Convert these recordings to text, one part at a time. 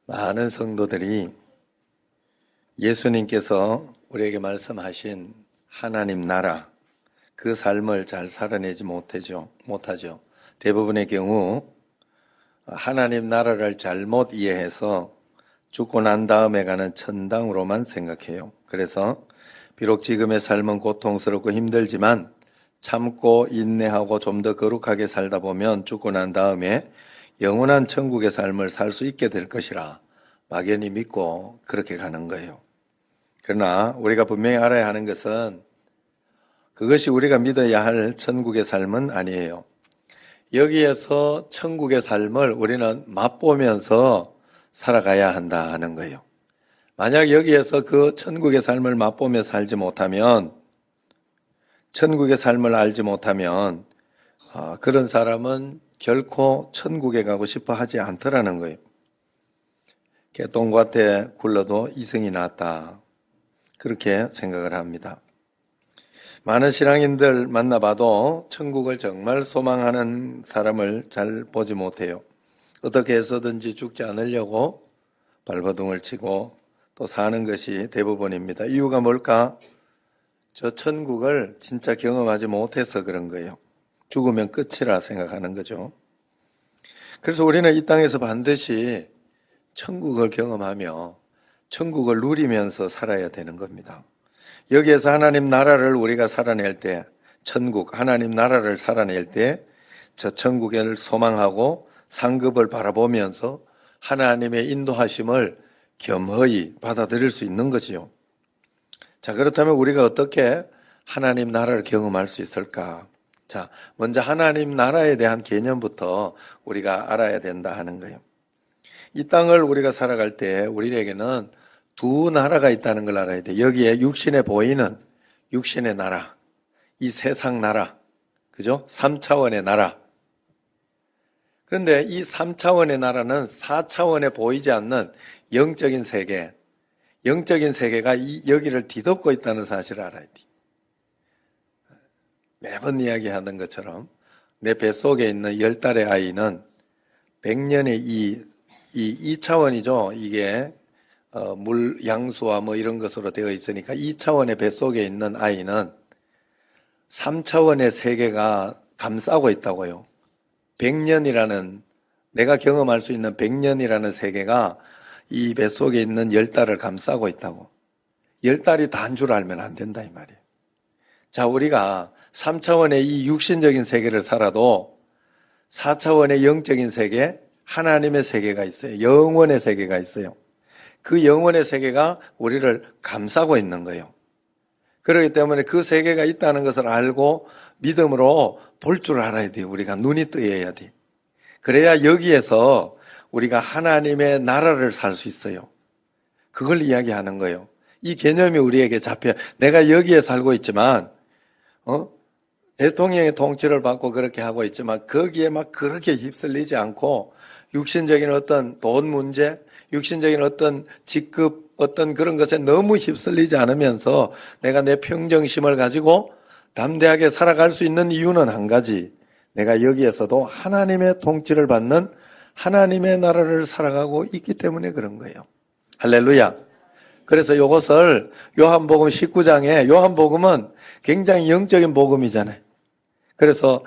많은 성도들이 예수님께서 우리에게 말씀하신 하나님 나라, 그 삶을 잘 살아내지 못하죠. 대부분의 경우 하나님 나라를 잘못 이해해서 죽고 난 다음에 가는 천당으로만 생각해요. 그래서 비록 지금의 삶은 고통스럽고 힘들지만 참고 인내하고 좀 더 거룩하게 살다 보면 죽고 난 다음에 영원한 천국의 삶을 살 수 있게 될 것이라 막연히 믿고 그렇게 가는 거예요. 그러나 우리가 분명히 알아야 하는 것은 그것이 우리가 믿어야 할 천국의 삶은 아니에요. 여기에서 천국의 삶을 우리는 맛보면서 살아가야 한다 하는 거예요. 만약 여기에서 그 천국의 삶을 맛보며 살지 못하면, 천국의 삶을 알지 못하면 그런 사람은 결코 천국에 가고 싶어 하지 않더라는 거예요. 개똥밭에 굴러도 이승이 낫다, 그렇게 생각을 합니다. 많은 신앙인들 만나봐도 천국을 정말 소망하는 사람을 잘 보지 못해요. 어떻게 해서든지 죽지 않으려고 발버둥을 치고 또 사는 것이 대부분입니다. 이유가 뭘까? 저 천국을 진짜 경험하지 못해서 그런 거예요. 죽으면 끝이라 생각하는 거죠. 그래서 우리는 이 땅에서 반드시 천국을 경험하며 천국을 누리면서 살아야 되는 겁니다. 여기에서 하나님 나라를 우리가 살아낼 때, 천국, 하나님 나라를 살아낼 때 저 천국을 소망하고 상급을 바라보면서 하나님의 인도하심을 겸허히 받아들일 수 있는 거지요. 자, 그렇다면 우리가 어떻게 하나님 나라를 경험할 수 있을까? 자, 먼저 하나님 나라에 대한 개념부터 우리가 알아야 된다 하는 거예요. 이 땅을 우리가 살아갈 때 우리에게는 두 나라가 있다는 걸 알아야 돼. 여기에 육신에 보이는 육신의 나라, 이 세상 나라, 그죠? 3차원의 나라. 그런데 이 3차원의 나라는 4차원에 보이지 않는 영적인 세계, 영적인 세계가 여기를 뒤덮고 있다는 사실을 알아야 돼. 매번 이야기하는 것처럼 내 뱃속에 있는 10달의 아이는 100년의 이 2차원이죠. 이게 물 양수와 뭐 이런 것으로 되어 있으니까 2차원의 뱃속에 있는 아이는 3차원의 세계가 감싸고 있다고요. 100년이라는, 내가 경험할 수 있는 100년이라는 세계가 이 뱃속에 있는 10달을 감싸고 있다고. 10달이 다인 줄 알면 안 된다 이 말이에요. 자, 우리가 3차원의 이 육신적인 세계를 살아도 4차원의 영적인 세계, 하나님의 세계가 있어요. 영원의 세계가 있어요. 그 영원의 세계가 우리를 감싸고 있는 거예요. 그렇기 때문에 그 세계가 있다는 것을 알고 믿음으로 볼 줄 알아야 돼요. 우리가 눈이 뜨여야 돼. 그래야 여기에서 우리가 하나님의 나라를 살 수 있어요. 그걸 이야기하는 거예요. 이 개념이 우리에게 잡혀. 내가 여기에 살고 있지만 대통령의 통치를 받고 그렇게 하고 있지만 거기에 막 그렇게 휩쓸리지 않고 육신적인 어떤 돈 문제, 육신적인 어떤 직급, 어떤 그런 것에 너무 휩쓸리지 않으면서 내가 내 평정심을 가지고 담대하게 살아갈 수 있는 이유는 한 가지. 내가 여기에서도 하나님의 통치를 받는 하나님의 나라를 살아가고 있기 때문에 그런 거예요. 할렐루야. 그래서 이것을 요한복음 19장에, 요한복음은 굉장히 영적인 복음이잖아요. 그래서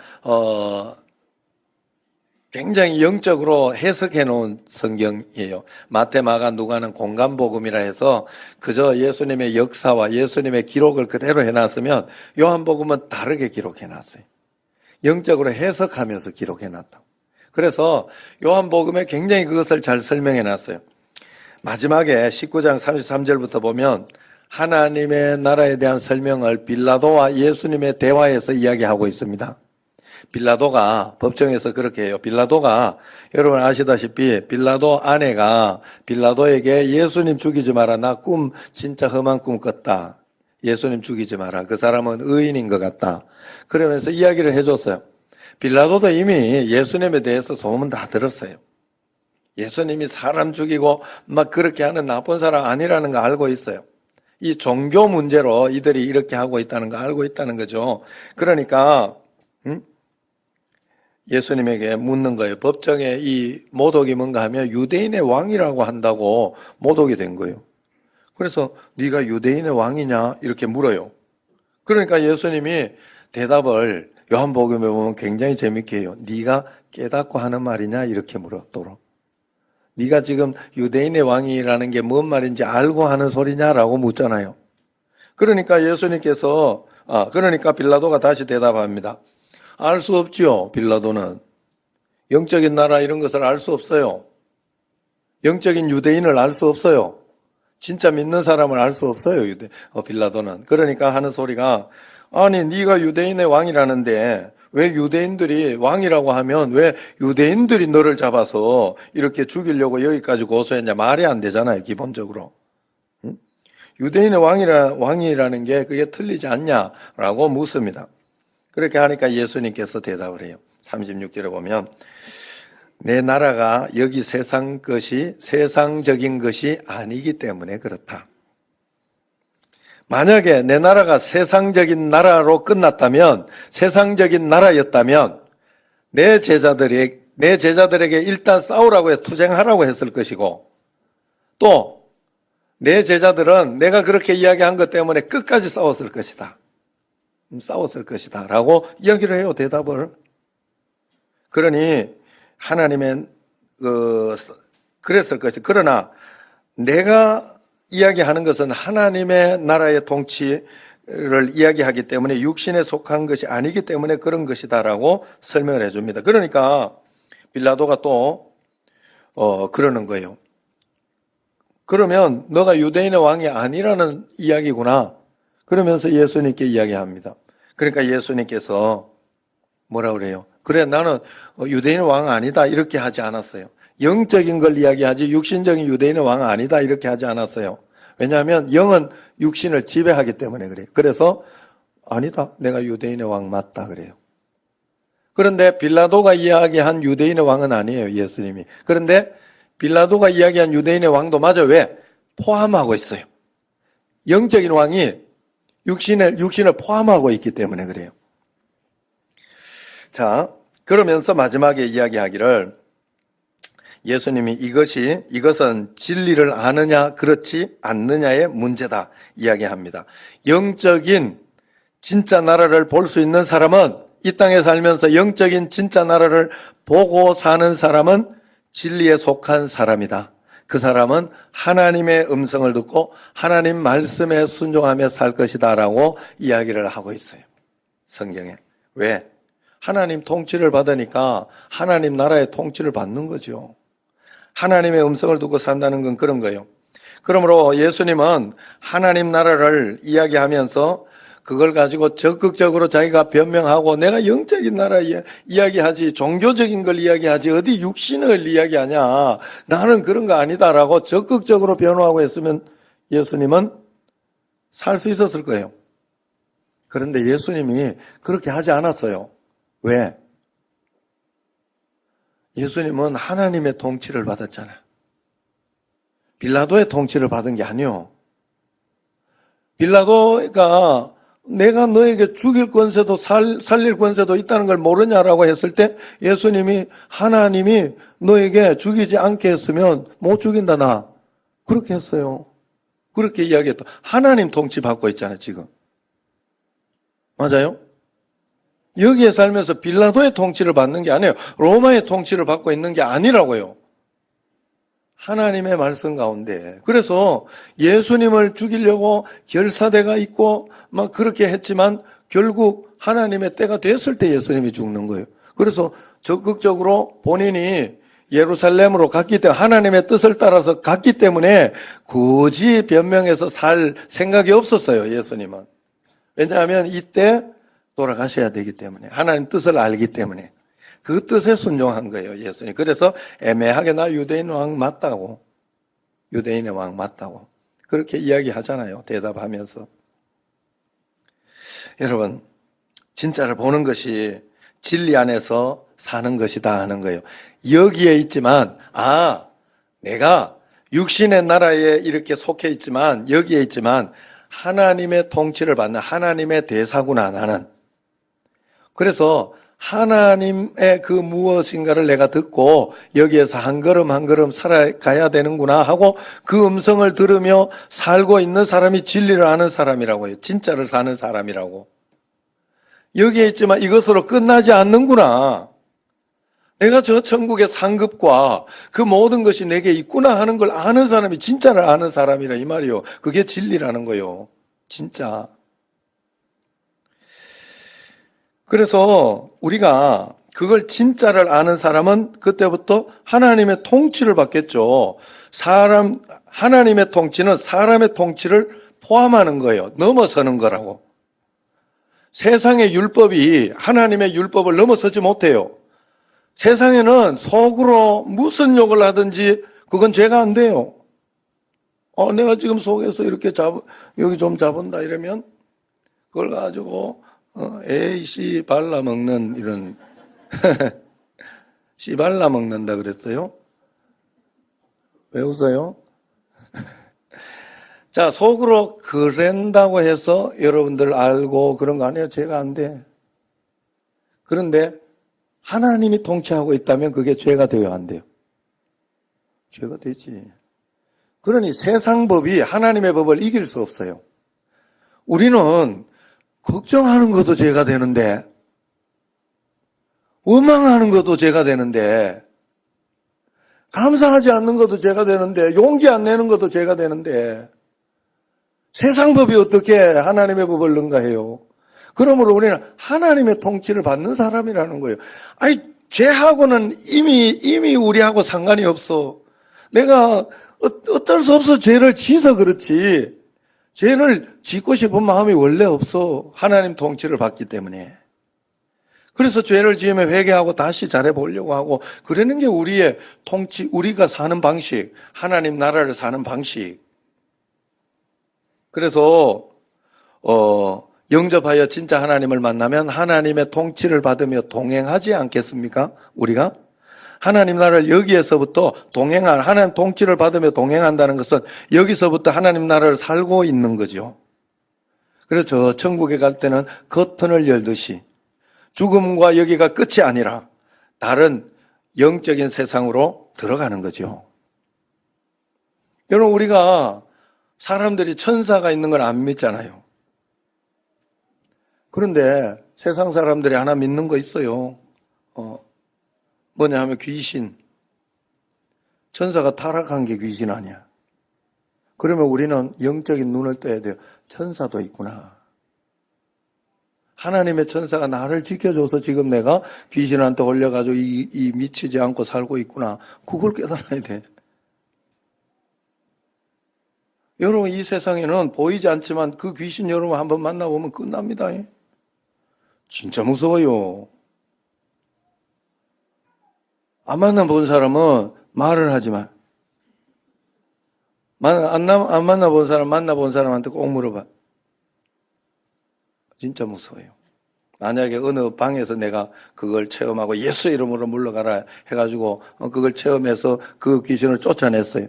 굉장히 영적으로 해석해 놓은 성경이에요. 마태, 마가, 누가는 공간복음이라 해서 그저 예수님의 역사와 예수님의 기록을 그대로 해놨으면 요한복음은 다르게 기록해 놨어요. 영적으로 해석하면서 기록해 놨다고. 그래서 요한복음에 굉장히 그것을 잘 설명해 놨어요. 마지막에 19장 33절부터 보면 하나님의 나라에 대한 설명을 빌라도와 예수님의 대화에서 이야기하고 있습니다. 빌라도가 법정에서 그렇게 해요. 빌라도가 여러분 아시다시피 빌라도 아내가 빌라도에게 예수님 죽이지 마라. 나 진짜 험한 꿈 꿨다. 예수님 죽이지 마라. 그 사람은 의인인 것 같다. 그러면서 이야기를 해줬어요. 빌라도도 이미 예수님에 대해서 소문 다 들었어요. 예수님이 사람 죽이고 막 그렇게 하는 나쁜 사람 아니라는 거 알고 있어요. 이 종교 문제로 이들이 이렇게 하고 있다는 거 알고 있다는 거죠. 그러니까 예수님에게 묻는 거예요. 법정에 이 모독이 뭔가 하면 유대인의 왕이라고 한다고 모독이 된 거예요. 그래서 네가 유대인의 왕이냐 이렇게 물어요. 그러니까 예수님이 대답을 요한복음에 보면 굉장히 재밌게 해요. 네가 깨닫고 하는 말이냐 이렇게 물었도록. 네가 지금 유대인의 왕이라는 게 뭔 말인지 알고 하는 소리냐라고 묻잖아요. 그러니까 예수님께서 그러니까 빌라도가 다시 대답합니다. 알 수 없지요. 빌라도는 영적인 나라 이런 것을 알 수 없어요. 영적인 유대인을 알 수 없어요. 진짜 믿는 사람을 알 수 없어요. 빌라도는. 그러니까 하는 소리가 아니 네가 유대인의 왕이라는데 왜 유대인들이 왕이라고 하면 왜 유대인들이 너를 잡아서 이렇게 죽이려고 여기까지 고소했냐 말이 안 되잖아요. 기본적으로. 유대인의 왕이라는 게 그게 틀리지 않냐라고 묻습니다. 그렇게 하니까 예수님께서 대답을 해요. 36절에 보면 내 나라가 여기 세상적인 것이 아니기 때문에 그렇다. 만약에 내 나라가 세상적인 나라로 끝났다면, 세상적인 나라였다면 내 제자들에게 일단 싸우라고 투쟁하라고 했을 것이고, 또 내 제자들은 내가 그렇게 이야기한 것 때문에 끝까지 싸웠을 것이다. 라고 이야기를 해요. 대답을. 그러니 하나님의 그랬을 것이. 그러나 내가 이야기하는 것은 하나님의 나라의 통치를 이야기하기 때문에 육신에 속한 것이 아니기 때문에 그런 것이다라고 설명을 해줍니다. 그러니까 빌라도가 또 그러는 거예요. 그러면 너가 유대인의 왕이 아니라는 이야기구나. 그러면서 예수님께 이야기합니다. 그러니까 예수님께서 뭐라 그래요? 그래 나는 유대인의 왕 아니다 이렇게 하지 않았어요. 영적인 걸 이야기하지 육신적인 유대인의 왕 아니다 이렇게 하지 않았어요. 왜냐하면 영은 육신을 지배하기 때문에 그래요. 그래서 아니다 내가 유대인의 왕 맞다 그래요. 그런데 빌라도가 이야기한 유대인의 왕은 아니에요. 예수님이. 그런데 빌라도가 이야기한 유대인의 왕도 맞아. 왜? 포함하고 있어요. 영적인 왕이 육신을 포함하고 있기 때문에 그래요. 자, 그러면서 마지막에 이야기하기를 예수님이 이것은 진리를 아느냐 그렇지 않느냐의 문제다 이야기합니다. 영적인 진짜 나라를 볼 수 있는 사람은 이 땅에 살면서 영적인 진짜 나라를 보고 사는 사람은 진리에 속한 사람이다. 그 사람은 하나님의 음성을 듣고 하나님 말씀에 순종하며 살 것이다 라고 이야기를 하고 있어요. 성경에. 왜? 하나님 통치를 받으니까 하나님 나라의 통치를 받는 거죠. 하나님의 음성을 듣고 산다는 건 그런 거예요. 그러므로 예수님은 하나님 나라를 이야기하면서 그걸 가지고 적극적으로 자기가 변명하고 내가 영적인 나라 이야기하지 종교적인 걸 이야기하지 어디 육신을 이야기하냐 나는 그런 거 아니다라고 적극적으로 변호하고 했으면 예수님은 살 수 있었을 거예요. 그런데 예수님이 그렇게 하지 않았어요. 왜? 예수님은 하나님의 통치를 받았잖아요. 빌라도의 통치를 받은 게 아니요. 빌라도가 내가 너에게 죽일 권세도 살릴 권세도 있다는 걸 모르냐라고 했을 때 예수님이 하나님이 너에게 죽이지 않게 했으면 못 죽인다 나. 그렇게 했어요. 그렇게 이야기했다. 하나님 통치 받고 있잖아요 지금. 맞아요? 여기에 살면서 빌라도의 통치를 받는 게 아니에요. 로마의 통치를 받고 있는 게 아니라고요. 하나님의 말씀 가운데. 그래서 예수님을 죽이려고 결사대가 있고 막 그렇게 했지만 결국 하나님의 때가 됐을 때 예수님이 죽는 거예요. 그래서 적극적으로 본인이 예루살렘으로 갔기 때문에 하나님의 뜻을 따라서 갔기 때문에 굳이 변명해서 살 생각이 없었어요. 예수님은. 왜냐하면 이때 돌아가셔야 되기 때문에 하나님 뜻을 알기 때문에 그 뜻에 순종한 거예요. 예수님. 그래서 애매하게 나 유대인 왕 맞다고 유대인의 왕 맞다고 그렇게 이야기하잖아요. 대답하면서. 여러분 진짜를 보는 것이 진리 안에서 사는 것이다 하는 거예요. 여기에 있지만 내가 육신의 나라에 이렇게 속해 있지만, 여기에 있지만, 하나님의 통치를 받는 하나님의 대사구나, 나는. 그래서 하나님의 그 무엇인가를 내가 듣고 여기에서 한 걸음 한 걸음 살아가야 되는구나 하고 그 음성을 들으며 살고 있는 사람이 진리를 아는 사람이라고요. 진짜를 사는 사람이라고. 여기에 있지만 이것으로 끝나지 않는구나. 내가 저 천국의 상급과 그 모든 것이 내게 있구나 하는 걸 아는 사람이 진짜를 아는 사람이라 이 말이요. 그게 진리라는 거요. 진짜. 그래서 우리가 그걸 진짜를 아는 사람은 그때부터 하나님의 통치를 받겠죠. 하나님의 통치는 사람의 통치를 포함하는 거예요. 넘어서는 거라고. 세상의 율법이 하나님의 율법을 넘어서지 못해요. 세상에는 속으로 무슨 욕을 하든지 그건 죄가 안 돼요. 내가 지금 속에서 이렇게 여기 좀 잡은다 이러면 그걸 가지고 씨 발라 먹는 이런 씨 발라 먹는다 그랬어요? 왜 웃어요? 자, 속으로 그런다고 해서 여러분들 알고 그런 거 아니에요. 죄가 안 돼. 그런데 하나님이 통치하고 있다면 그게 죄가 돼요, 안 돼요? 죄가 되지. 그러니 세상 법이 하나님의 법을 이길 수 없어요. 우리는 걱정하는 것도 죄가 되는데, 원망하는 것도 죄가 되는데, 감사하지 않는 것도 죄가 되는데, 용기 안 내는 것도 죄가 되는데, 세상 법이 어떻게 하나님의 법을 능가해요? 그러므로 우리는 하나님의 통치를 받는 사람이라는 거예요. 아니, 죄하고는 이미 우리하고 상관이 없어. 내가 어쩔 수 없어 죄를 지어서 그렇지. 죄를 짓고 싶은 마음이 원래 없어. 하나님 통치를 받기 때문에. 그래서 죄를 지으면 회개하고 다시 잘해보려고 하고, 그러는 게 우리의 통치, 우리가 사는 방식, 하나님 나라를 사는 방식. 그래서 영접하여 진짜 하나님을 만나면 하나님의 통치를 받으며 동행하지 않겠습니까? 우리가? 하나님 나라를 여기에서부터 하나님 통치를 받으며 동행한다는 것은 여기서부터 하나님 나라를 살고 있는 거죠. 그래서 저 천국에 갈 때는 커튼을 열듯이 죽음과 여기가 끝이 아니라 다른 영적인 세상으로 들어가는 거죠. 여러분, 우리가 사람들이 천사가 있는 걸 안 믿잖아요. 그런데 세상 사람들이 하나 믿는 거 있어요. 뭐냐 하면 귀신. 천사가 타락한 게 귀신 아니야. 그러면 우리는 영적인 눈을 떠야 돼요. 천사도 있구나. 하나님의 천사가 나를 지켜줘서 지금 내가 귀신한테 걸려가지고 이 미치지 않고 살고 있구나. 그걸 깨달아야 돼. 여러분, 이 세상에는 보이지 않지만 그 귀신 여러분 한번 만나보면 끝납니다. 진짜 무서워요. 안 만나본 사람은 말을 하지만, 안 만나본 사람, 만나본 사람한테 꼭 물어봐. 진짜 무서워요. 만약에 어느 방에서 내가 그걸 체험하고 예수 이름으로 물러가라 해가지고 그걸 체험해서 그 귀신을 쫓아냈어요.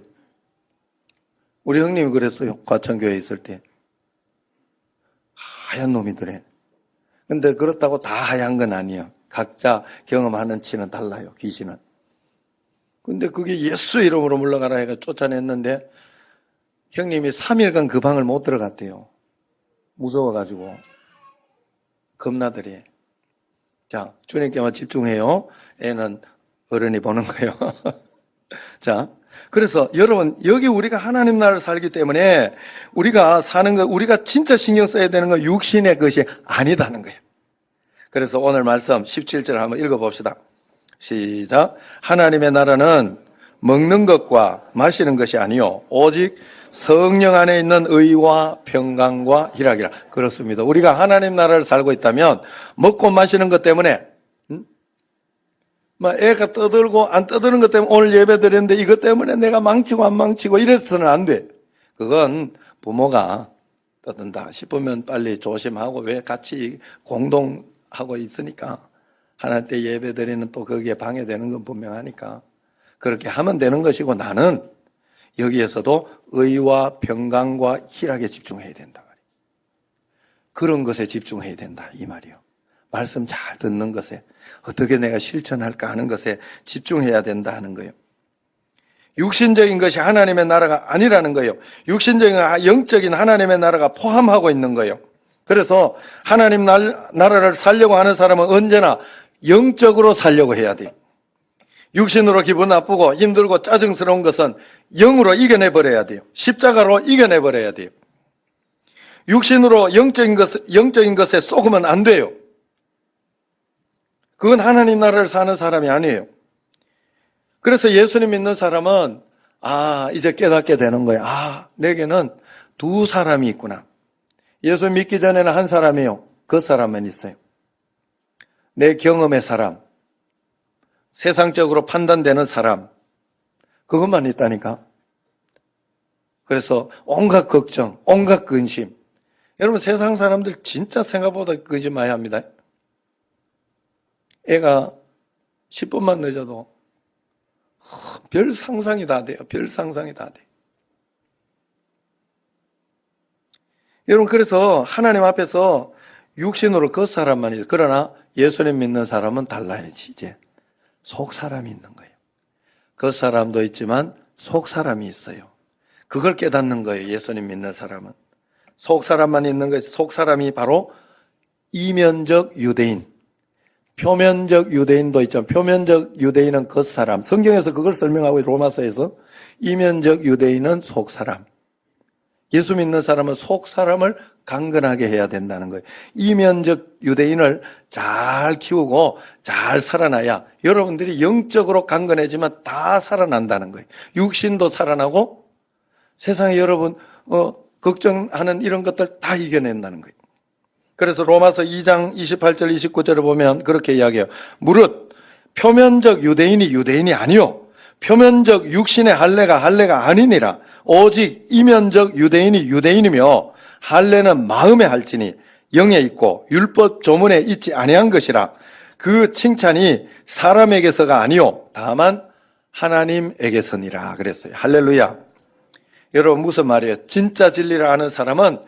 우리 형님이 그랬어요. 과천교회에 있을 때. 하얀 놈이더래. 근데 그렇다고 다 하얀 건 아니에요. 각자 경험하는 치는 달라요, 귀신은. 근데 그게 예수 이름으로 물러가라 해가 쫓아냈는데 형님이 3일간 그 방을 못 들어갔대요. 무서워가지고. 겁나더래. 자, 주님께만 집중해요. 애는 어른이 보는 거예요. 자, 그래서 여러분, 여기 우리가 하나님 나라를 살기 때문에 우리가 사는 거, 우리가 진짜 신경 써야 되는 건 육신의 것이 아니다는 거예요. 그래서 오늘 말씀 17절 한번 읽어봅시다. 시작. 하나님의 나라는 먹는 것과 마시는 것이 아니요 오직 성령 안에 있는 의와 평강과 희락이라. 그렇습니다. 우리가 하나님 나라를 살고 있다면 먹고 마시는 것 때문에 애가 떠들고 안 떠드는 것 때문에 오늘 예배 드렸는데 이것 때문에 내가 망치고 안 망치고 이래서는 안 돼. 그건 부모가 떠든다 싶으면 빨리 조심하고, 왜 같이 공동하고 있으니까 하나님 때 예배 드리는 또 거기에 방해되는 건 분명하니까. 그렇게 하면 되는 것이고 나는 여기에서도 의와 평강과 희락에 집중해야 된다. 그런 것에 집중해야 된다 이 말이요. 말씀 잘 듣는 것에 어떻게 내가 실천할까 하는 것에 집중해야 된다 하는 거예요. 육신적인 것이 하나님의 나라가 아니라는 거예요. 육신적인 영적인 하나님의 나라가 포함하고 있는 거예요. 그래서 하나님 나라를 살려고 하는 사람은 언제나 영적으로 살려고 해야 돼요. 육신으로 기분 나쁘고 힘들고 짜증스러운 것은 영으로 이겨내버려야 돼요. 십자가로 이겨내버려야 돼요. 육신으로 영적인 것에 쏘으면 안 돼요. 그건 하나님 나라를 사는 사람이 아니에요. 그래서 예수님 믿는 사람은 이제 깨닫게 되는 거예요. 내게는 두 사람이 있구나. 예수 믿기 전에는 한 사람이에요. 그 사람만 있어요. 내 경험의 사람, 세상적으로 판단되는 사람, 그것만 있다니까. 그래서 온갖 걱정, 온갖 근심. 여러분 세상 사람들 진짜 생각보다 거짓말해야 합니다. 애가 10분만 늦어도 별 상상이 다 돼요. 별 상상이 다 돼요. 여러분 그래서 하나님 앞에서 육신으로 그 사람만 있어요. 그러나 예수님 믿는 사람은 달라야지. 이제 속 사람이 있는 거예요. 그 사람도 있지만 속 사람이 있어요. 그걸 깨닫는 거예요. 예수님 믿는 사람은. 속 사람만 있는 것이 속 사람이 바로 이면적 유대인. 표면적 유대인도 있죠. 표면적 유대인은 겉사람. 성경에서 그걸 설명하고 로마서에서 이면적 유대인은 속사람. 예수 믿는 사람은 속사람을 강건하게 해야 된다는 거예요. 이면적 유대인을 잘 키우고 잘 살아나야 여러분들이 영적으로 강건해지면 다 살아난다는 거예요. 육신도 살아나고 세상에 여러분 걱정하는 이런 것들 다 이겨낸다는 거예요. 그래서 로마서 2장 28절 29절을 보면 그렇게 이야기해요. 무릇 표면적 유대인이 아니요 표면적 육신의 할례가 아니니라. 오직 이면적 유대인이 유대인이며 할례는 마음에 할지니 영에 있고 율법 조문에 있지 아니한 것이라. 그 칭찬이 사람에게서가 아니요 다만 하나님에게서니라 그랬어요. 할렐루야. 여러분 무슨 말이에요? 진짜 진리를 아는 사람은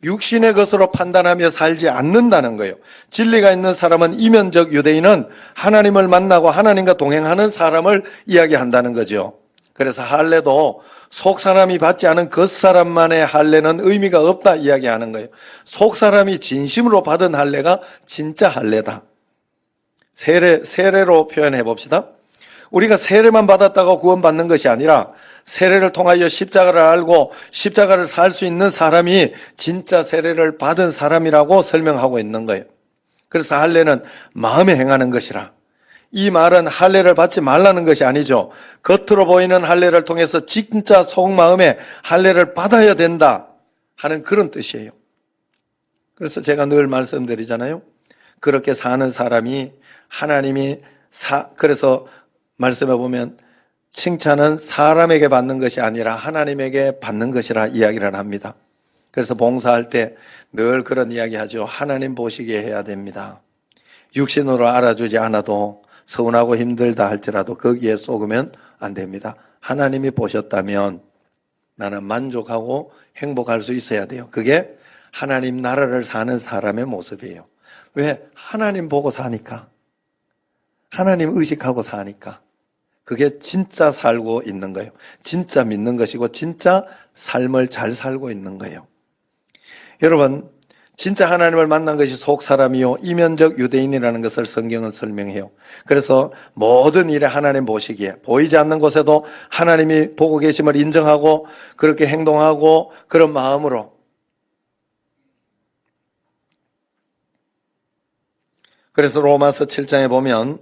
육신의 것으로 판단하며 살지 않는다는 거예요. 진리가 있는 사람은 이면적 유대인은 하나님을 만나고 하나님과 동행하는 사람을 이야기한다는 거죠. 그래서 할례도 속 사람이 받지 않은 겉 사람만의 할례는 의미가 없다 이야기하는 거예요. 속 사람이 진심으로 받은 할례가 진짜 할례다. 세례로 표현해 봅시다. 우리가 세례만 받았다고 구원받는 것이 아니라 세례를 통하여 십자가를 알고 십자가를 살 수 있는 사람이 진짜 세례를 받은 사람이라고 설명하고 있는 거예요. 그래서 할례는 마음에 행하는 것이라. 이 말은 할례를 받지 말라는 것이 아니죠. 겉으로 보이는 할례를 통해서 진짜 속마음에 할례를 받아야 된다 하는 그런 뜻이에요. 그래서 제가 늘 말씀드리잖아요. 그렇게 사는 사람이 하나님이 그래서 말씀해 보면 칭찬은 사람에게 받는 것이 아니라 하나님에게 받는 것이라 이야기를 합니다. 그래서 봉사할 때 늘 그런 이야기 하죠. 하나님 보시기에 해야 됩니다. 육신으로 알아주지 않아도 서운하고 힘들다 할지라도 거기에 쏘으면 안 됩니다. 하나님이 보셨다면 나는 만족하고 행복할 수 있어야 돼요. 그게 하나님 나라를 사는 사람의 모습이에요. 왜? 하나님 보고 사니까. 하나님 의식하고 사니까. 그게 진짜 살고 있는 거예요. 진짜 믿는 것이고 진짜 삶을 잘 살고 있는 거예요. 여러분, 진짜 하나님을 만난 것이 속 사람이요 이면적 유대인이라는 것을 성경은 설명해요. 그래서 모든 일에 하나님 보시기에 보이지 않는 곳에도 하나님이 보고 계심을 인정하고 그렇게 행동하고 그런 마음으로. 그래서 로마서 7장에 보면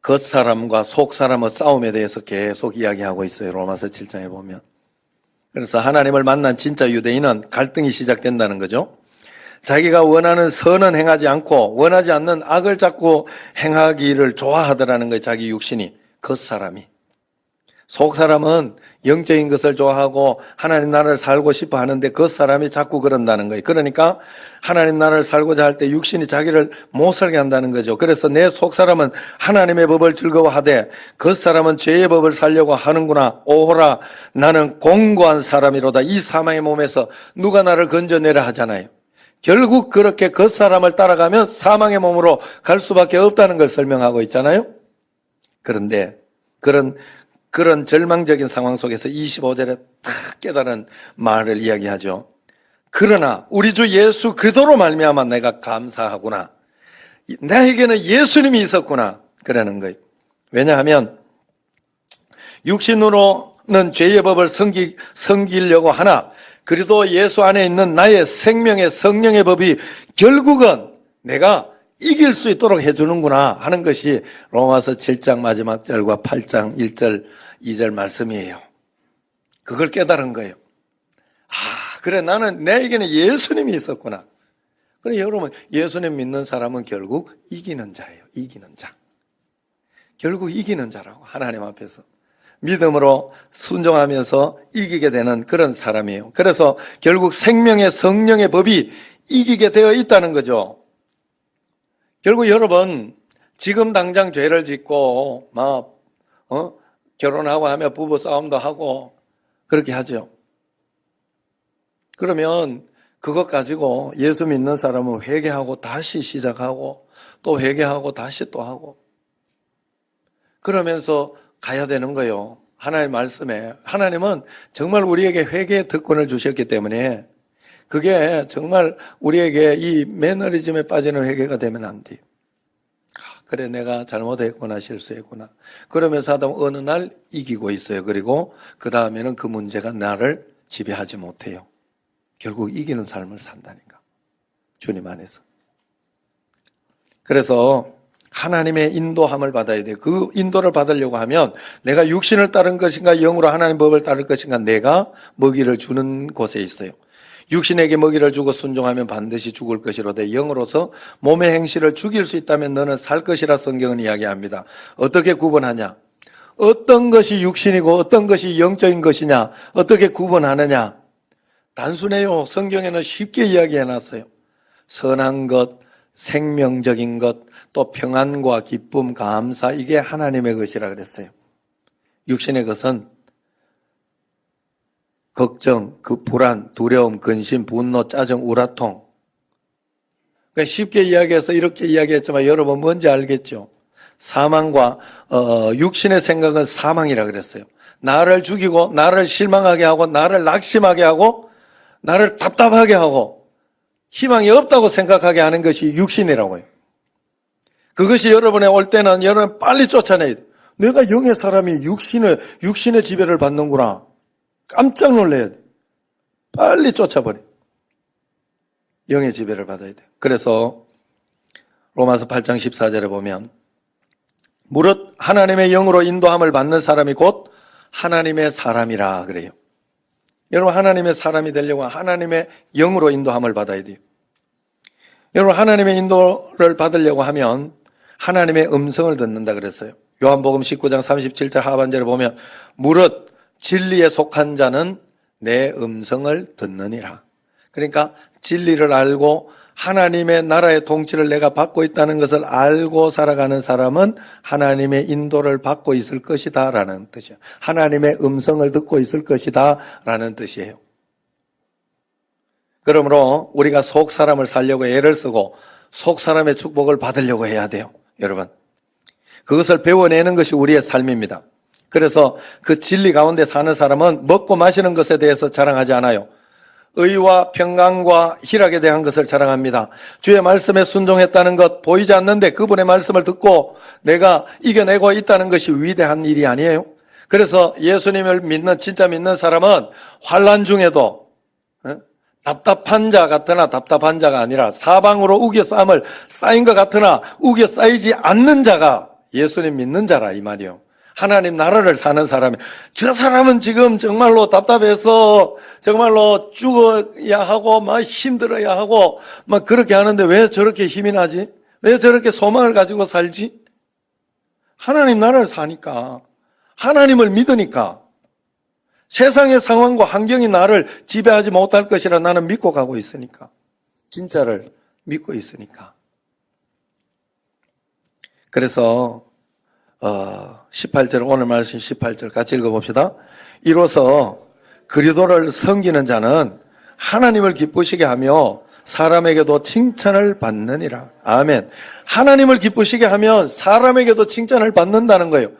겉사람과 속사람의 싸움에 대해서 계속 이야기하고 있어요. 로마서 7장에 보면. 그래서 하나님을 만난 진짜 유대인은 갈등이 시작된다는 거죠. 자기가 원하는 선은 행하지 않고 원하지 않는 악을 자꾸 행하기를 좋아하더라는 거예요. 자기 육신이, 겉사람이. 속 사람은 영적인 것을 좋아하고 하나님 나라를 살고 싶어 하는데 그 사람이 자꾸 그런다는 거예요. 그러니까 하나님 나라를 살고자 할 때 육신이 자기를 못 살게 한다는 거죠. 그래서 내 속 사람은 하나님의 법을 즐거워하되 그 사람은 죄의 법을 살려고 하는구나. 오호라, 나는 공고한 사람이로다. 이 사망의 몸에서 누가 나를 건져내라 하잖아요. 결국 그렇게 그 사람을 따라가면 사망의 몸으로 갈 수밖에 없다는 걸 설명하고 있잖아요. 그런데 그런 절망적인 상황 속에서 25절에 딱 깨달은 말을 이야기하죠. 그러나 우리 주 예수 그리스도로 말미암아 내가 감사하구나. 나에게는 예수님이 있었구나. 그러는 거예요. 왜냐하면 육신으로는 죄의 법을 섬기려고 하나 그리스도 예수 안에 있는 나의 생명의 성령의 법이 결국은 내가 이길 수 있도록 해주는구나 하는 것이 로마서 7장 마지막 절과 8장 1절 2절 말씀이에요. 그걸 깨달은 거예요. 그래, 내에게는 예수님이 있었구나. 그래, 여러분, 예수님 믿는 사람은 결국 이기는 자예요. 이기는 자. 결국 이기는 자라고, 하나님 앞에서. 믿음으로 순종하면서 이기게 되는 그런 사람이에요. 그래서 결국 생명의 성령의 법이 이기게 되어 있다는 거죠. 결국 여러분, 지금 당장 죄를 짓고, 결혼하고 하면 부부 싸움도 하고, 그렇게 하죠. 그러면 그것 가지고 예수 믿는 사람은 회개하고 다시 시작하고, 또 회개하고 다시 또 하고, 그러면서 가야 되는 거예요. 하나님의 말씀에. 하나님은 정말 우리에게 회개의 특권을 주셨기 때문에 그게 정말 우리에게 이 매너리즘에 빠지는 회개가 되면 안 돼요. 그래, 내가 잘못했구나, 실수했구나. 그러면서 하다 보면 어느 날 이기고 있어요. 그리고 그 다음에는 그 문제가 나를 지배하지 못해요. 결국 이기는 삶을 산다니까. 주님 안에서. 그래서 하나님의 인도함을 받아야 돼요. 그 인도를 받으려고 하면 내가 육신을 따른 것인가 영으로 하나님 법을 따를 것인가 내가 먹이를 주는 곳에 있어요. 육신에게 먹이를 주고 순종하면 반드시 죽을 것이로되 영으로서 몸의 행실을 죽일 수 있다면 너는 살 것이라 성경은 이야기합니다. 어떻게 구분하냐? 어떤 것이 육신이고 어떤 것이 영적인 것이냐? 어떻게 구분하느냐? 단순해요. 성경에는 쉽게 이야기해놨어요. 선한 것, 생명적인 것, 또 평안과 기쁨, 감사, 이게 하나님의 것이라 그랬어요. 육신의 것은 걱정, 불안, 두려움, 근심, 분노, 짜증, 우라통. 그러니까 쉽게 이야기해서 이렇게 이야기했지만 여러분 뭔지 알겠죠? 사망과 육신의 생각은 사망이라 그랬어요. 나를 죽이고 나를 실망하게 하고 나를 낙심하게 하고 나를 답답하게 하고 희망이 없다고 생각하게 하는 것이 육신이라고요. 그것이 여러분에 올 때는 여러분 빨리 쫓아내야 돼요. 내가 영의 사람이 육신의 지배를 받는구나. 깜짝 놀라야 돼. 빨리 쫓아버려. 영의 지배를 받아야 돼. 그래서 로마서 8장 14절에 보면 무릇 하나님의 영으로 인도함을 받는 사람이 곧 하나님의 사람이라 그래요. 여러분 하나님의 사람이 되려고 하나님의 영으로 인도함을 받아야 돼요. 여러분 하나님의 인도를 받으려고 하면 하나님의 음성을 듣는다 그랬어요. 요한복음 19장 37절 하반절에 보면 무릇 진리에 속한 자는 내 음성을 듣느니라. 그러니까 진리를 알고 하나님의 나라의 통치를 내가 받고 있다는 것을 알고 살아가는 사람은 하나님의 인도를 받고 있을 것이다 라는 뜻이에요. 하나님의 음성을 듣고 있을 것이다 라는 뜻이에요. 그러므로 우리가 속 사람을 살려고 애를 쓰고 속 사람의 축복을 받으려고 해야 돼요. 여러분 그것을 배워내는 것이 우리의 삶입니다. 그래서 그 진리 가운데 사는 사람은 먹고 마시는 것에 대해서 자랑하지 않아요. 의와 평강과 희락에 대한 것을 자랑합니다. 주의 말씀에 순종했다는 것 보이지 않는데 그분의 말씀을 듣고 내가 이겨내고 있다는 것이 위대한 일이 아니에요. 그래서 예수님을 믿는 진짜 믿는 사람은 환난 중에도 답답한 자 같으나 답답한 자가 아니라 사방으로 우겨 쌓인 것 같으나 우겨 쌓이지 않는 자가 예수님 믿는 자라 이 말이요. 하나님 나라를 사는 사람이 저 사람은 지금 정말로 답답해서 정말로 죽어야 하고 막 힘들어야 하고 막 그렇게 하는데 왜 저렇게 힘이 나지? 왜 저렇게 소망을 가지고 살지? 하나님 나라를 사니까 하나님을 믿으니까 세상의 상황과 환경이 나를 지배하지 못할 것이라 나는 믿고 가고 있으니까. 진짜를 믿고 있으니까. 그래서 18절, 오늘 말씀 18절 같이 읽어봅시다. 이로써 그리스도를 섬기는 자는 하나님을 기쁘시게 하며 사람에게도 칭찬을 받느니라. 아멘. 하나님을 기쁘시게 하면 사람에게도 칭찬을 받는다는 거예요.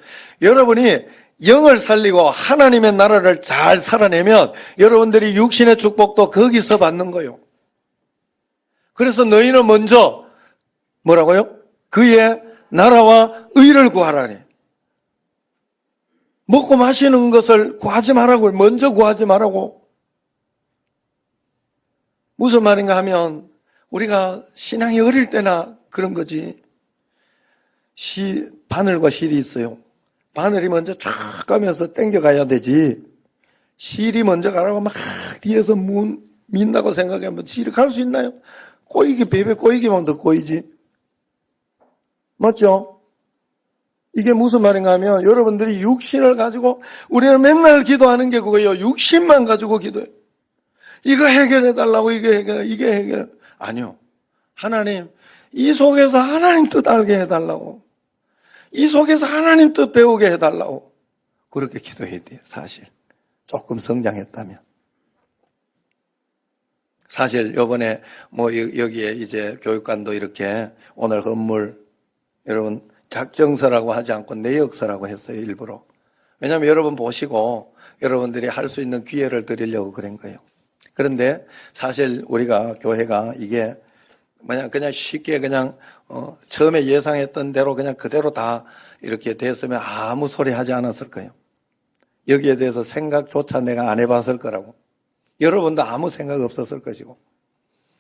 여러분이 영을 살리고 하나님의 나라를 잘 살아내면 여러분들이 육신의 축복도 거기서 받는 거예요. 그래서 너희는 먼저 뭐라고요? 그의 나라와 의를 구하라니. 먹고 마시는 것을 구하지 말라고, 먼저 구하지 말라고. 무슨 말인가 하면 우리가 신앙이 어릴 때나 그런 거지. 바늘과 실이 있어요. 바늘이 먼저 쫙 가면서 당겨가야 되지. 실이 먼저 가라고 막 뒤에서 민다고 생각하면 실이 갈 수 있나요? 꼬이기, 베베 꼬이기만 더 꼬이지. 맞죠? 이게 무슨 말인가 하면 여러분들이 육신을 가지고 우리는 맨날 기도하는 게 그거예요. 육신만 가지고 기도해요. 이거 해결해달라고, 이게 해결. 아니요. 하나님, 이 속에서 하나님 뜻 알게 해달라고. 이 속에서 하나님 뜻 배우게 해달라고. 그렇게 기도해야 돼요, 사실. 조금 성장했다면. 사실, 요번에, 여기에 이제 교육관도 이렇게 오늘 건물, 여러분, 작정서라고 하지 않고 내역서라고 했어요, 일부러. 왜냐하면 여러분 보시고 여러분들이 할 수 있는 기회를 드리려고 그런 거예요. 그런데 사실 우리가 교회가 이게 그냥 쉽게 처음에 예상했던 대로 그냥 그대로 다 이렇게 됐으면 아무 소리 하지 않았을 거예요. 여기에 대해서 생각조차 내가 안 해봤을 거라고. 여러분도 아무 생각 없었을 것이고.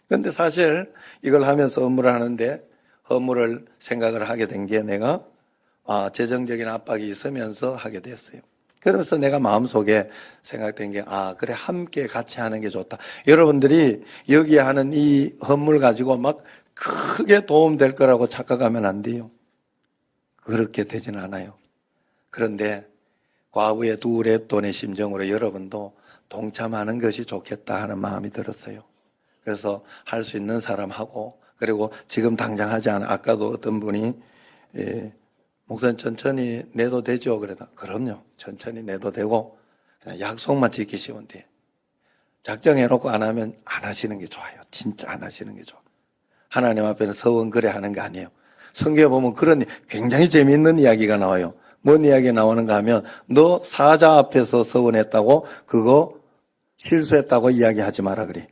그런데 사실 이걸 하면서 업무를 하는데 업무를 생각을 하게 된 게 내가 재정적인 압박이 있으면서 하게 됐어요. 그러면서 내가 마음속에 생각된 게 그래 함께 같이 하는 게 좋다. 여러분들이 여기에 하는 이 헌물 가지고 막 크게 도움될 거라고 착각하면 안 돼요. 그렇게 되진 않아요. 그런데 과부의 두 랩돈의 심정으로 여러분도 동참하는 것이 좋겠다 하는 마음이 들었어요. 그래서 할 수 있는 사람하고 그리고 지금 당장 하지 않아. 아까도 어떤 분이 목사님 천천히 내도 되죠? 그래도 그럼요. 천천히 내도 되고 그냥 약속만 지키시면 돼. 작정해놓고 안 하면 안 하시는 게 좋아요. 진짜 안 하시는 게 좋아. 하나님 앞에는 서원거래하는 게 아니에요. 성경에 보면 그런 굉장히 재미있는 이야기가 나와요. 뭔 이야기 나오는가 하면 너 사자 앞에서 서원했다고 그거 실수했다고 이야기하지 마라 그래.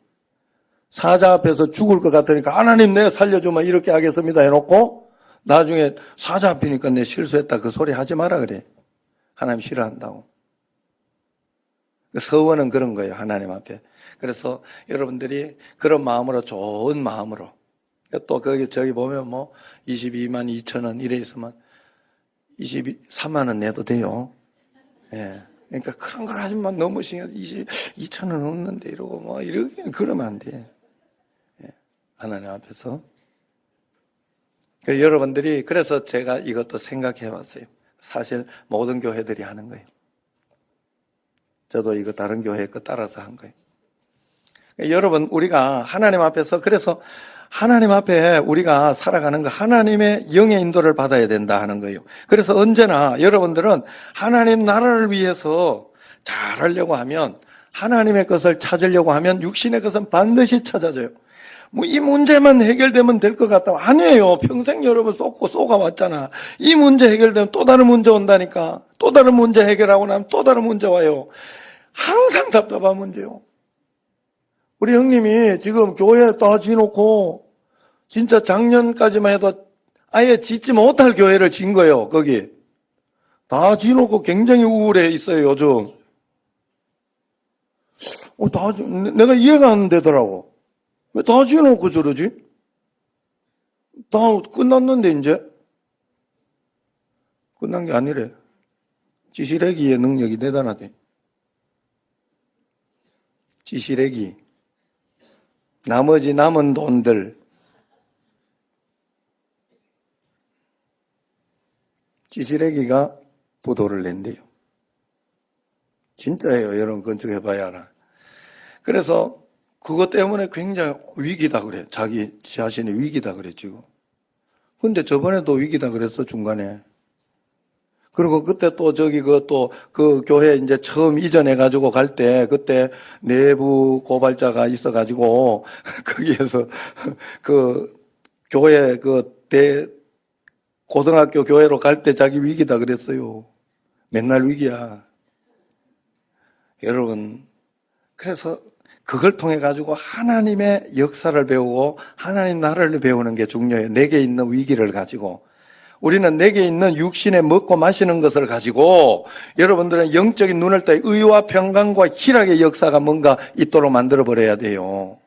사자 앞에서 죽을 것 같으니까 하나님 내 살려주면 이렇게 하겠습니다 해놓고 나중에 사자 앞이니까 내 실수했다 그 소리 하지 마라 그래. 하나님 싫어한다고. 서원은 그런 거예요. 하나님 앞에. 그래서 여러분들이 그런 마음으로 좋은 마음으로 또 저기 보면 22만 2천 원 이래 있으면 23만 원 내도 돼요. 예. 그러니까 그런 거 가지면 너무 신경 22천 원 없는데 이러고 이렇게 그러면 안 돼. 예. 하나님 앞에서. 여러분들이 그래서 제가 이것도 생각해 봤어요. 사실 모든 교회들이 하는 거예요. 저도 이거 다른 교회 거 따라서 한 거예요. 여러분 우리가 하나님 앞에서 그래서 하나님 앞에 우리가 살아가는 거 하나님의 영의 인도를 받아야 된다 하는 거예요. 그래서 언제나 여러분들은 하나님 나라를 위해서 잘하려고 하면 하나님의 것을 찾으려고 하면 육신의 것은 반드시 찾아져요. 이 문제만 해결되면 될 것 같다고. 아니에요. 평생 여러분 쏘가왔잖아. 이 문제 해결되면 또 다른 문제 온다니까. 또 다른 문제 해결하고 나면 또 다른 문제 와요. 항상 답답한 문제요. 우리 형님이 지금 교회 다 지놓고 진짜 작년까지만 해도 아예 짓지 못할 교회를 진 거예요. 거기 다 지놓고 굉장히 우울해 있어요. 요즘 내가 이해가 안 되더라고. 왜 다 지어놓고 저러지? 다 끝났는데 이제 끝난 게 아니래. 지시래기의 능력이 대단하대. 지시래기 나머지 남은 돈들 지시래기가 부도를 낸대요. 진짜예요. 여러분 건축해봐야 알아. 그래서 그것 때문에 굉장히 위기다 그래. 자기 자신이 위기다 그래 지금. 근데 저번에도 위기다 그랬어 중간에. 그리고 그때 또 그 교회 이제 처음 이전해가지고 갈 때 그때 내부 고발자가 있어가지고 거기에서 그 교회 고등학교 교회로 갈 때 자기 위기다 그랬어요. 맨날 위기야. 여러분, 그래서 그걸 통해 가지고 하나님의 역사를 배우고 하나님 나라를 배우는 게 중요해요. 내게 있는 위기를 가지고. 우리는 내게 있는 육신에 먹고 마시는 것을 가지고 여러분들은 영적인 눈을 떠 의와 평강과 희락의 역사가 뭔가 있도록 만들어 버려야 돼요.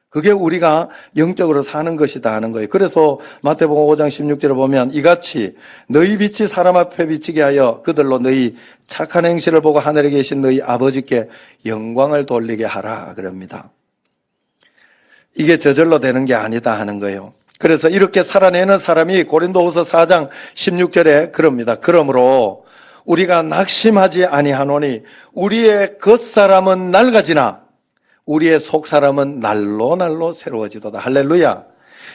그게 우리가 영적으로 사는 것이다 하는 거예요. 그래서 마태복음 5장 16절에 보면 이같이 너희 빛이 사람 앞에 비치게 하여 그들로 너희 착한 행실을 보고 하늘에 계신 너희 아버지께 영광을 돌리게 하라 그럽니다. 이게 저절로 되는 게 아니다 하는 거예요. 그래서 이렇게 살아내는 사람이 고린도후서 4장 16절에 그럽니다. 그러므로 우리가 낙심하지 아니하노니 우리의 겉사람은 낡아지나 우리의 속사람은 날로 새로워지도다. 할렐루야.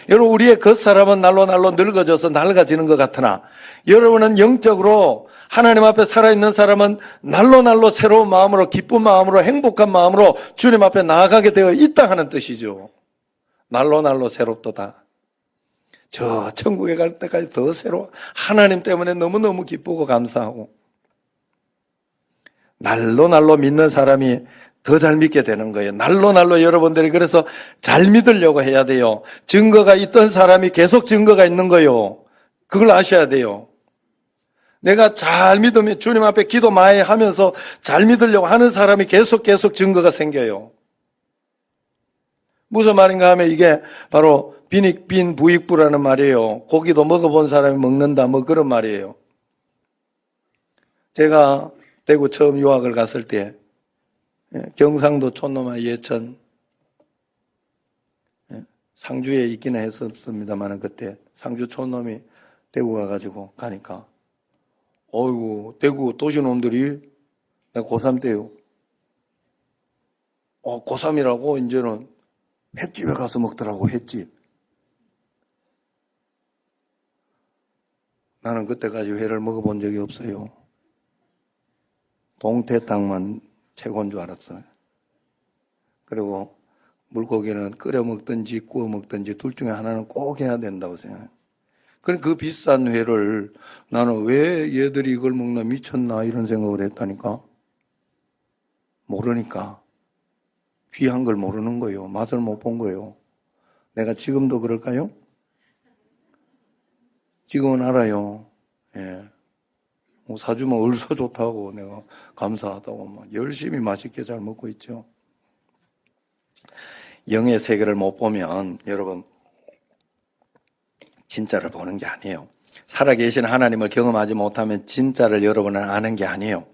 여러분 우리의 겉사람은 날로 늙어져서 낡아지는 것 같으나 여러분은 영적으로 하나님 앞에 살아있는 사람은 날로 새로운 마음으로 기쁜 마음으로 행복한 마음으로 주님 앞에 나아가게 되어 있다 하는 뜻이죠. 날로 새롭도다. 저 천국에 갈 때까지 더 새로워. 하나님 때문에 너무너무 기쁘고 감사하고 날로 믿는 사람이 더 잘 믿게 되는 거예요. 날로 여러분들이 그래서 잘 믿으려고 해야 돼요. 증거가 있던 사람이 계속 증거가 있는 거예요. 그걸 아셔야 돼요. 내가 잘 믿으면 주님 앞에 기도 많이 하면서 잘 믿으려고 하는 사람이 계속 증거가 생겨요. 무슨 말인가 하면 이게 바로 빈익빈 부익부라는 말이에요. 고기도 먹어본 사람이 먹는다 뭐 그런 말이에요. 제가 대구 처음 유학을 갔을 때 경상도 촌놈아 예천 상주에 있기는 했었습니다만 그때 상주 촌놈이 대구 가가지고 가니까 어이구 대구 도시놈들이 내가 고3 때요. 고3이라고 이제는 횟집에 가서 먹더라고 횟집. 나는 그때까지 회를 먹어본 적이 없어요. 동태탕만 최고인 줄 알았어요. 그리고 물고기는 끓여 먹든지 구워 먹든지 둘 중에 하나는 꼭 해야 된다고 생각해요. 그 비싼 회를 나는 왜 얘들이 이걸 먹나 미쳤나 이런 생각을 했다니까. 모르니까. 귀한 걸 모르는 거예요. 맛을 못 본 거예요. 내가 지금도 그럴까요? 지금은 알아요. 예. 사주면 얼서 좋다고 내가 감사하다고 막 열심히 맛있게 잘 먹고 있죠. 영의 세계를 못 보면 여러분 진짜를 보는 게 아니에요. 살아계신 하나님을 경험하지 못하면 진짜를 여러분은 아는 게 아니에요.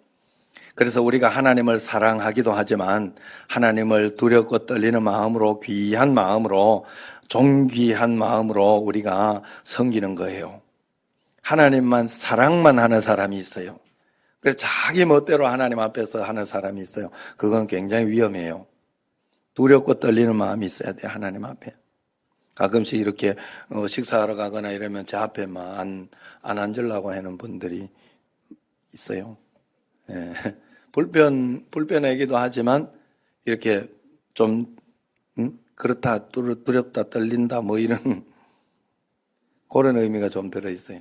그래서 우리가 하나님을 사랑하기도 하지만 하나님을 두렵고 떨리는 마음으로 귀한 마음으로 존귀한 마음으로 우리가 섬기는 거예요. 하나님만 사랑만 하는 사람이 있어요. 그래서 자기 멋대로 하나님 앞에서 하는 사람이 있어요. 그건 굉장히 위험해요. 두렵고 떨리는 마음이 있어야 돼요. 하나님 앞에. 가끔씩 이렇게 식사하러 가거나 이러면 제 앞에만 안 앉으려고 하는 분들이 있어요. 예. 불편하기도 하지만 이렇게 좀 그렇다 두렵다 떨린다 뭐 이런 그런 의미가 좀 들어있어요.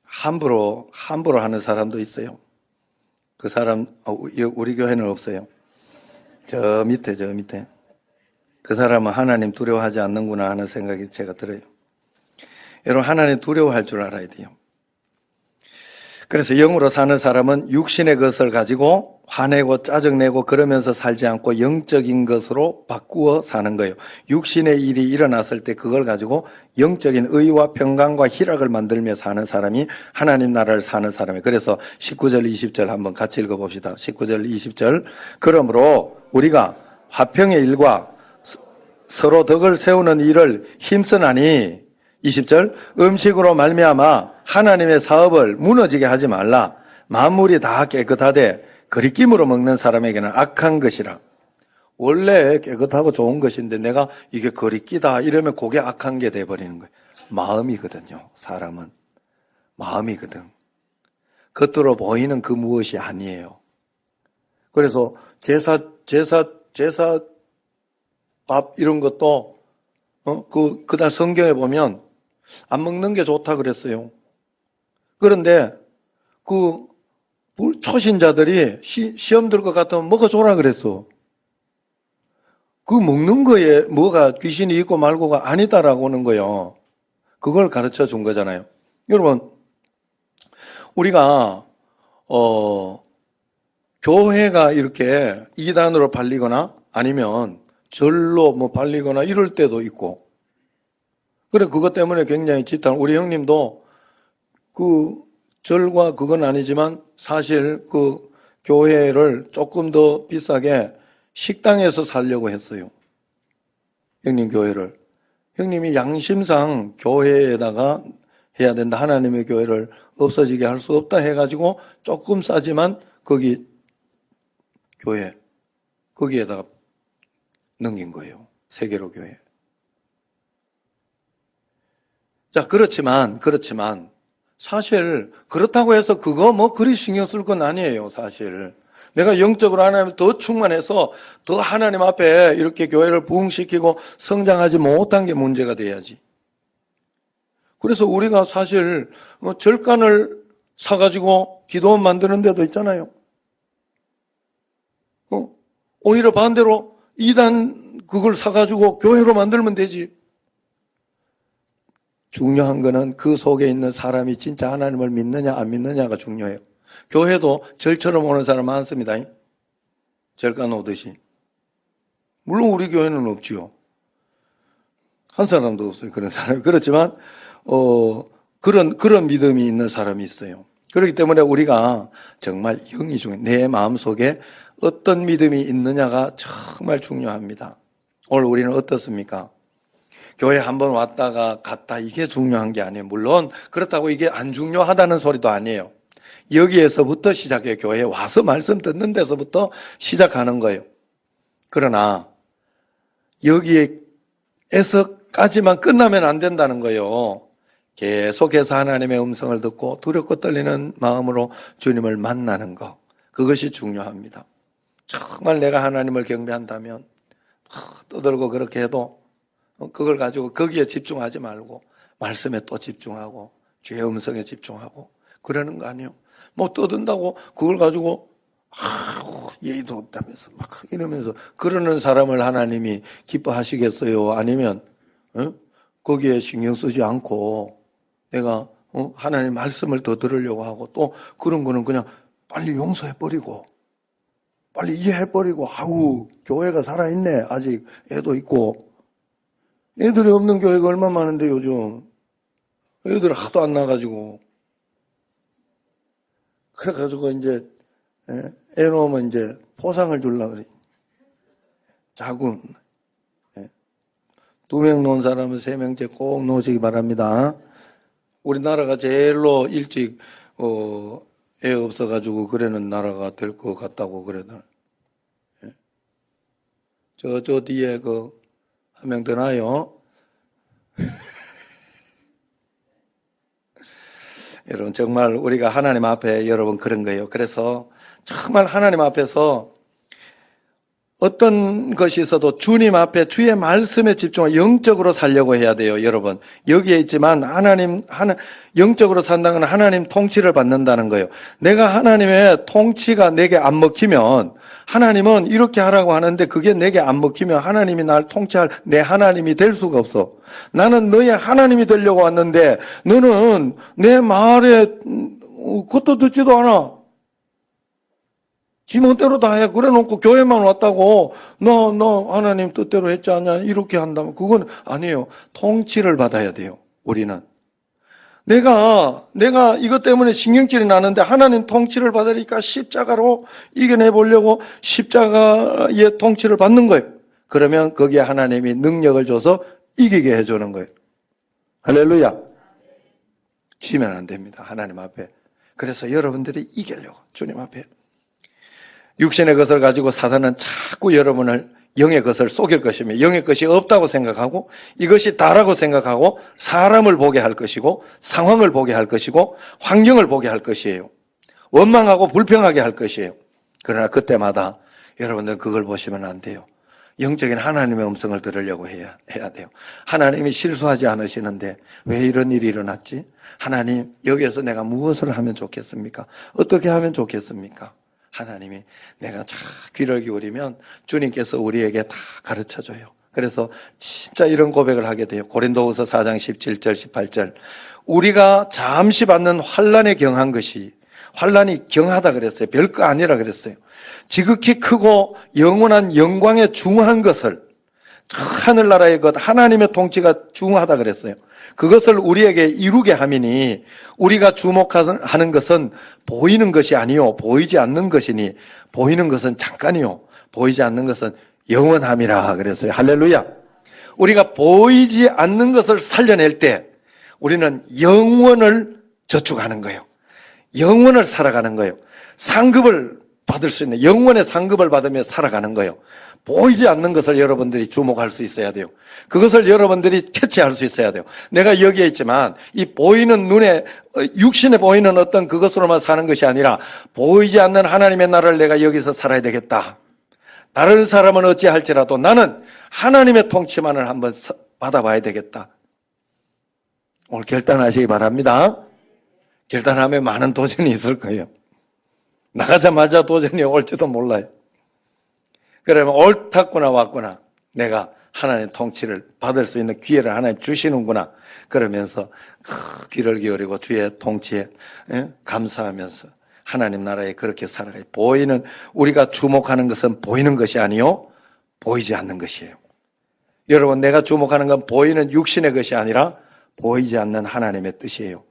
함부로 하는 사람도 있어요. 그 사람 우리 교회는 없어요. 저 밑에 그 사람은 하나님 두려워하지 않는구나 하는 생각이 제가 들어요. 여러분 하나님 두려워할 줄 알아야 돼요. 그래서 영으로 사는 사람은 육신의 것을 가지고 화내고 짜증내고 그러면서 살지 않고 영적인 것으로 바꾸어 사는 거예요. 육신의 일이 일어났을 때 그걸 가지고 영적인 의와 평강과 희락을 만들며 사는 사람이 하나님 나라를 사는 사람이에요. 그래서 19절 20절 한번 같이 읽어봅시다. 19절 20절 그러므로 우리가 화평의 일과 서로 덕을 세우는 일을 힘쓰나니 20절 음식으로 말미암아 하나님의 사업을 무너지게 하지 말라. 만물이 다 깨끗하되 거리낌으로 먹는 사람에게는 악한 것이라. 원래 깨끗하고 좋은 것인데 내가 이게 거리끼다 이러면 그게 악한 게 돼버리는 거예요. 마음이거든요. 사람은 마음이거든. 겉으로 보이는 그 무엇이 아니에요. 그래서 제사 밥 이런 것도 그날 성경에 보면 안 먹는 게 좋다 그랬어요. 그런데 그 초신자들이 시험 들 것 같으면 먹어줘라 그랬어. 그 먹는 거에 뭐가 귀신이 있고 말고가 아니다라고 하는 거예요. 그걸 가르쳐 준 거잖아요. 여러분, 우리가 교회가 이렇게 이단으로 발리거나 아니면 절로 뭐 발리거나 이럴 때도 있고, 그래 그것 때문에 굉장히 지탄. 우리 형님도 그 절과 그건 아니지만 사실 그 교회를 조금 더 비싸게 식당에서 살려고 했어요. 형님 교회를. 형님이 양심상 교회에다가 해야 된다. 하나님의 교회를 없어지게 할 수 없다 해가지고 조금 싸지만 거기 교회 거기에다가 넘긴 거예요. 세계로 교회. 자, 그렇지만 사실 그렇다고 해서 그거 뭐 그리 신경 쓸 건 아니에요. 사실 내가 영적으로 하나님을 더 충만해서 더 하나님 앞에 이렇게 교회를 부흥시키고 성장하지 못한 게 문제가 돼야지. 그래서 우리가 사실 절간을 사가지고 기도원 만드는 데도 있잖아요. 오히려 반대로 이단 그걸 사가지고 교회로 만들면 되지. 중요한 거는 그 속에 있는 사람이 진짜 하나님을 믿느냐 안 믿느냐가 중요해요. 교회도 절처럼 오는 사람 많습니다. 절간 오듯이. 물론 우리 교회는 없지요. 한 사람도 없어요. 그런 사람이. 그렇지만 그런 믿음이 있는 사람이 있어요. 그렇기 때문에 우리가 정말 영이 중요해요. 내 마음속에 어떤 믿음이 있느냐가 정말 중요합니다. 오늘 우리는 어떻습니까? 교회 한번 왔다가 갔다 이게 중요한 게 아니에요. 물론 그렇다고 이게 안 중요하다는 소리도 아니에요. 여기에서부터 시작해요. 교회에 와서 말씀 듣는 데서부터 시작하는 거예요. 그러나 여기에서까지만 끝나면 안 된다는 거예요. 계속해서 하나님의 음성을 듣고 두렵고 떨리는 마음으로 주님을 만나는 것. 그것이 중요합니다. 정말 내가 하나님을 경배한다면 떠들고 그렇게 해도 그걸 가지고 거기에 집중하지 말고 말씀에 또 집중하고 주의 음성에 집중하고 그러는 거 아니에요. 뭐 떠든다고 그걸 가지고 예의도 없다면서 막 이러면서 그러는 사람을 하나님이 기뻐하시겠어요? 아니면 거기에 신경 쓰지 않고 내가 하나님 말씀을 더 들으려고 하고 또 그런 거는 그냥 빨리 용서해버리고 빨리 이해해버리고 교회가 살아있네. 아직 애도 있고 애들이 없는 교회가 얼마나 많은데 요즘 애들 하도 안 나가지고 그래가지고 이제 애 놓으면 이제 포상을 주려고 그래. 자군 2명 놓은 사람은 3명째 꼭 놓으시기 바랍니다. 우리나라가 제일로 일찍 애 없어가지고 그러는 나라가 될 것 같다고 그러더라. 저 뒤에 한 명 더 나요. 여러분 정말 우리가 하나님 앞에 여러분 그런 거예요. 그래서 정말 하나님 앞에서 어떤 것이 있어도 주님 앞에 주의 말씀에 집중하고 영적으로 살려고 해야 돼요. 여러분 여기에 있지만 영적으로 산다는 건 하나님 통치를 받는다는 거예요. 내가 하나님의 통치가 내게 안 먹히면 하나님은 이렇게 하라고 하는데 그게 내게 안 먹히면 하나님이 날 통치할 내 하나님이 될 수가 없어. 나는 너의 하나님이 되려고 왔는데 너는 내 말에 겉도 듣지도 않아. 지 멋대로 다 해. 그래 놓고 교회만 왔다고 너 하나님 뜻대로 했지 않냐 이렇게 한다면 그건 아니에요. 통치를 받아야 돼요. 우리는 내가 이것 때문에 신경질이 나는데 하나님 통치를 받으니까 십자가로 이겨내 보려고 십자가의 통치를 받는 거예요. 그러면 거기에 하나님이 능력을 줘서 이기게 해주는 거예요. 할렐루야. 지면 안 됩니다. 하나님 앞에. 그래서 여러분들이 이기려고 주님 앞에. 육신의 것을 가지고 사단은 자꾸 여러분을 영의 것을 속일 것이며 영의 것이 없다고 생각하고 이것이 다라고 생각하고 사람을 보게 할 것이고 상황을 보게 할 것이고 환경을 보게 할 것이에요. 원망하고 불평하게 할 것이에요. 그러나 그때마다 여러분들은 그걸 보시면 안 돼요. 영적인 하나님의 음성을 들으려고 해야 돼요. 하나님이 실수하지 않으시는데 왜 이런 일이 일어났지? 하나님, 여기에서 내가 무엇을 하면 좋겠습니까? 어떻게 하면 좋겠습니까? 하나님이 내가 잘 귀를 기울이면 주님께서 우리에게 다 가르쳐줘요. 그래서 진짜 이런 고백을 하게 돼요. 고린도후서 4장 17절 18절 우리가 잠시 받는 환난에 경한 것이 환난이 경하다 그랬어요. 별거 아니라 그랬어요. 지극히 크고 영원한 영광에 중한 것을 하늘나라의 것 하나님의 통치가 중하다 그랬어요. 그것을 우리에게 이루게 함이니 우리가 주목하는 것은 보이는 것이 아니요 보이지 않는 것이니 보이는 것은 잠깐이요 보이지 않는 것은 영원함이라 그랬어요. 할렐루야. 우리가 보이지 않는 것을 살려낼 때 우리는 영원을 저축하는 거예요. 영원을 살아가는 거예요. 상급을 받을 수 있는 영원의 상급을 받으며 살아가는 거예요. 보이지 않는 것을 여러분들이 주목할 수 있어야 돼요. 그것을 여러분들이 캐치할 수 있어야 돼요. 내가 여기에 있지만 이 보이는 눈에 육신에 보이는 어떤 그것으로만 사는 것이 아니라 보이지 않는 하나님의 나라를 내가 여기서 살아야 되겠다. 다른 사람은 어찌할지라도 나는 하나님의 통치만을 한번 받아봐야 되겠다. 오늘 결단하시기 바랍니다. 결단하면 많은 도전이 있을 거예요. 나가자마자 도전이 올지도 몰라요. 그러면 옳았구나 왔구나 내가 하나님의 통치를 받을 수 있는 기회를 하나님 주시는구나 그러면서 귀를 기울이고 주의 통치에 감사하면서 하나님 나라에 그렇게 살아가요. 보이는 우리가 주목하는 것은 보이는 것이 아니요 보이지 않는 것이에요. 여러분 내가 주목하는 건 보이는 육신의 것이 아니라 보이지 않는 하나님의 뜻이에요.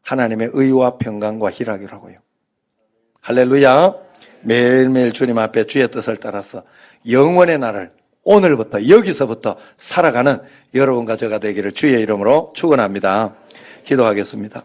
하나님의 의와 평강과 희락이라고요. 할렐루야. 매일매일 주님 앞에 주의 뜻을 따라서 영원의 날을 오늘부터 여기서부터 살아가는 여러분과 저가 되기를 주의 이름으로 축원합니다. 기도하겠습니다.